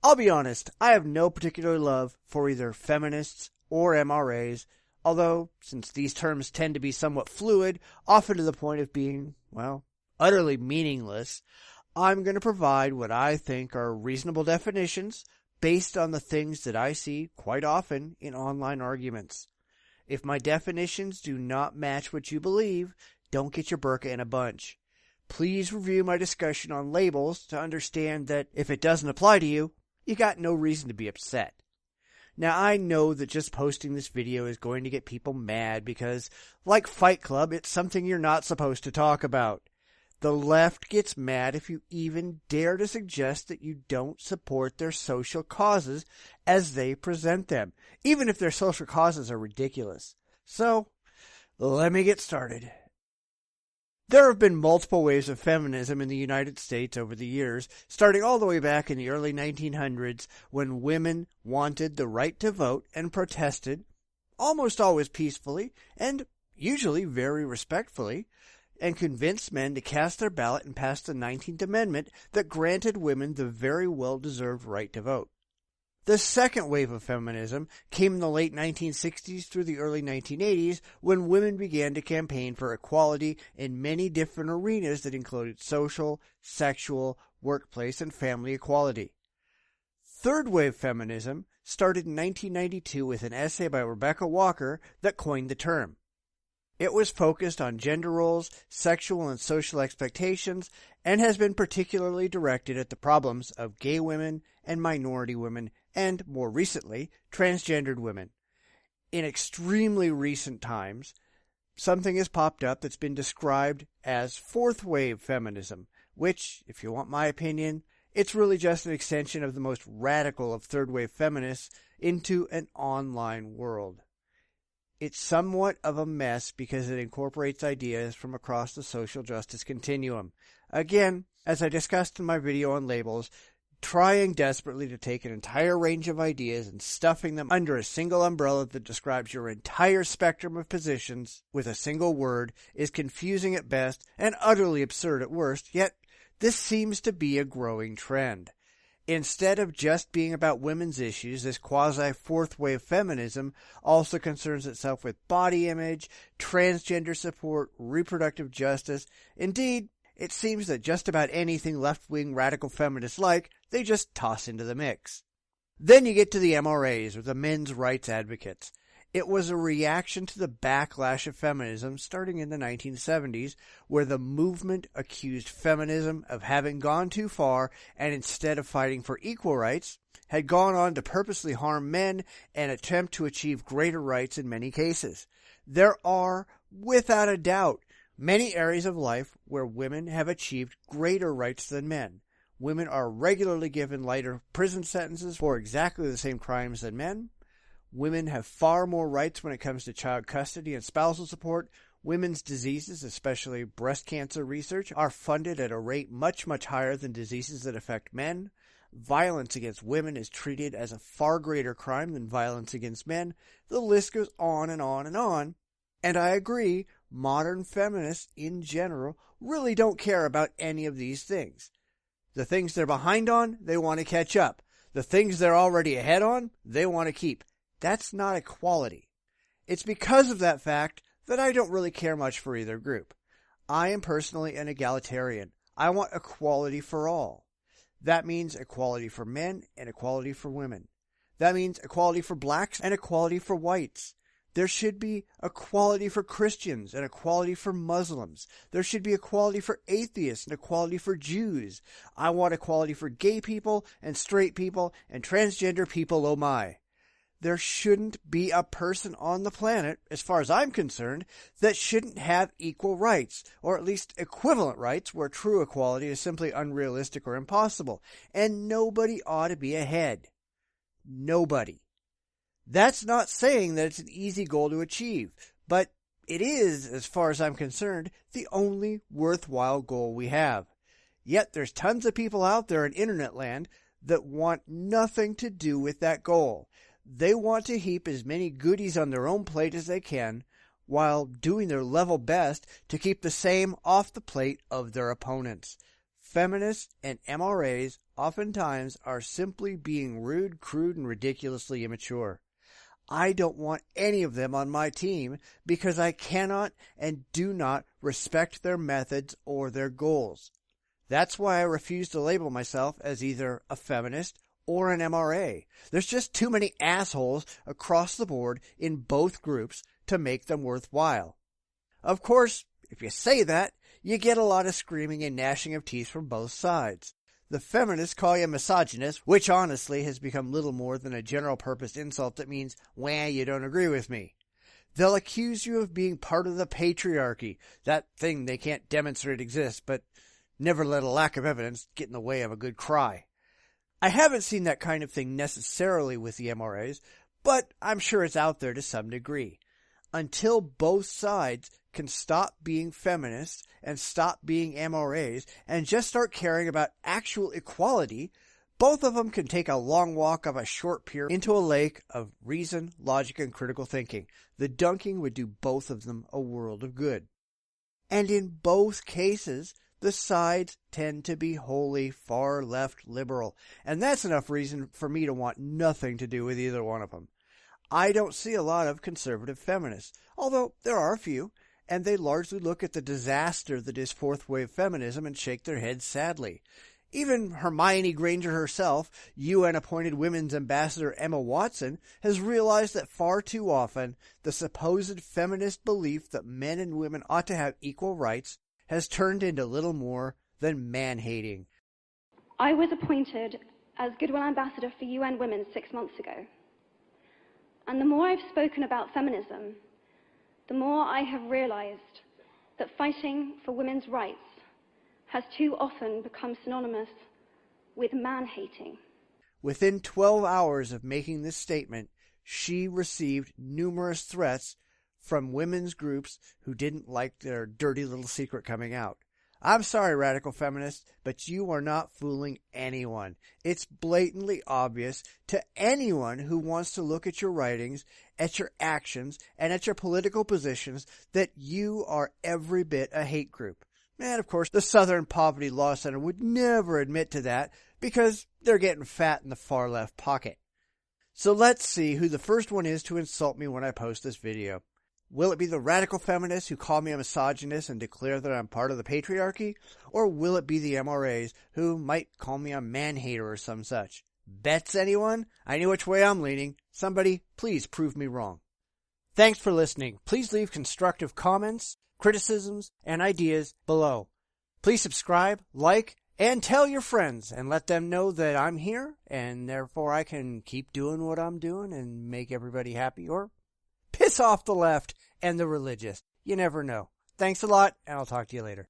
I'll be honest, I have no particular love for either feminists or MRAs, although, since these terms tend to be somewhat fluid, often to the point of being, well, utterly meaningless, I'm going to provide what I think are reasonable definitions based on the things that I see quite often in online arguments. If my definitions do not match what you believe, don't get your burqa in a bunch. Please review my discussion on labels to understand that if it doesn't apply to you, you got no reason to be upset. Now, I know that just posting this video is going to get people mad because, like Fight Club, it's something you're not supposed to talk about. The left gets mad if you even dare to suggest that you don't support their social causes as they present them, even if their social causes are ridiculous. So, let me get started. There have been multiple waves of feminism in the United States over the years, starting all the way back in the early 1900s when women wanted the right to vote and protested, almost always peacefully and usually very respectfully, and convinced men to cast their ballot and pass the 19th Amendment that granted women the very well-deserved right to vote. The second wave of feminism came in the late 1960s through the early 1980s when women began to campaign for equality in many different arenas that included social, sexual, workplace, and family equality. Third wave feminism started in 1992 with an essay by Rebecca Walker that coined the term. It was focused on gender roles, sexual and social expectations, and has been particularly directed at the problems of gay women and minority women, and, more recently, transgendered women. In extremely recent times, something has popped up that's been described as fourth wave feminism, which, if you want my opinion, it's really just an extension of the most radical of third wave feminists into an online world. It's somewhat of a mess because it incorporates ideas from across the social justice continuum. Again, as I discussed in my video on labels, trying desperately to take an entire range of ideas and stuffing them under a single umbrella that describes your entire spectrum of positions with a single word is confusing at best and utterly absurd at worst, yet this seems to be a growing trend. Instead of just being about women's issues, this quasi-fourth wave feminism also concerns itself with body image, transgender support, reproductive justice. Indeed, it seems that just about anything left-wing radical feminists like, they just toss into the mix. Then you get to the MRAs, or the men's rights advocates. It was a reaction to the backlash of feminism starting in the 1970s, where the movement accused feminism of having gone too far and instead of fighting for equal rights, had gone on to purposely harm men and attempt to achieve greater rights in many cases. There are, without a doubt, many areas of life where women have achieved greater rights than men. Women are regularly given lighter prison sentences for exactly the same crimes than men. Women have far more rights when it comes to child custody and spousal support. Women's diseases, especially breast cancer research, are funded at a rate much, much higher than diseases that affect men. Violence against women is treated as a far greater crime than violence against men. The list goes on and on and on. And I agree, modern feminists in general really don't care about any of these things. The things they're behind on, they want to catch up. The things they're already ahead on, they want to keep. That's not equality. It's because of that fact that I don't really care much for either group. I am personally an egalitarian. I want equality for all. That means equality for men and equality for women. That means equality for blacks and equality for whites. There should be equality for Christians and equality for Muslims. There should be equality for atheists and equality for Jews. I want equality for gay people and straight people and transgender people, oh my. There shouldn't be a person on the planet, as far as I'm concerned, that shouldn't have equal rights, or at least equivalent rights where true equality is simply unrealistic or impossible. And nobody ought to be ahead. Nobody. That's not saying that it's an easy goal to achieve, but it is, as far as I'm concerned, the only worthwhile goal we have. Yet there's tons of people out there in internet land that want nothing to do with that goal. They want to heap as many goodies on their own plate as they can, while doing their level best to keep the same off the plate of their opponents. Feminists and MRAs oftentimes are simply being rude, crude, and ridiculously immature. I don't want any of them on my team because I cannot and do not respect their methods or their goals. That's why I refuse to label myself as either a feminist or an MRA. There's just too many assholes across the board in both groups to make them worthwhile. Of course, if you say that, you get a lot of screaming and gnashing of teeth from both sides. The feminists call you misogynist, which honestly has become little more than a general-purpose insult that means, wah, you don't agree with me. They'll accuse you of being part of the patriarchy, that thing they can't demonstrate exists, but never let a lack of evidence get in the way of a good cry. I haven't seen that kind of thing necessarily with the MRAs, but I'm sure it's out there to some degree. Until both sides can stop being feminists and stop being MRAs and just start caring about actual equality, both of them can take a long walk of a short pier into a lake of reason, logic, and critical thinking. The dunking would do both of them a world of good. And in both cases, the sides tend to be wholly far-left liberal, and that's enough reason for me to want nothing to do with either one of them. I don't see a lot of conservative feminists, although there are a few, and they largely look at the disaster that is fourth wave feminism and shake their heads sadly. Even Hermione Granger herself, UN-appointed Women's Ambassador Emma Watson, has realized that far too often the supposed feminist belief that men and women ought to have equal rights has turned into little more than man-hating. I was appointed as Goodwill Ambassador for UN Women 6 months ago. And the more I've spoken about feminism, the more I have realized that fighting for women's rights has too often become synonymous with man-hating. Within 12 hours of making this statement, she received numerous threats from women's groups who didn't like their dirty little secret coming out. I'm sorry, radical feminists, but you are not fooling anyone. It's blatantly obvious to anyone who wants to look at your writings, at your actions, and at your political positions that you are every bit a hate group. And of course, the Southern Poverty Law Center would never admit to that because they're getting fat in the far left pocket. So let's see who the first one is to insult me when I post this video. Will it be the radical feminists who call me a misogynist and declare that I'm part of the patriarchy? Or will it be the MRAs who might call me a man-hater or some such? Bets, anyone? I know which way I'm leaning. Somebody, please prove me wrong. Thanks for listening. Please leave constructive comments, criticisms, and ideas below. Please subscribe, like, and tell your friends and let them know that I'm here and therefore I can keep doing what I'm doing and make everybody happy, or piss off the left and the religious. You never know. Thanks a lot, and I'll talk to you later.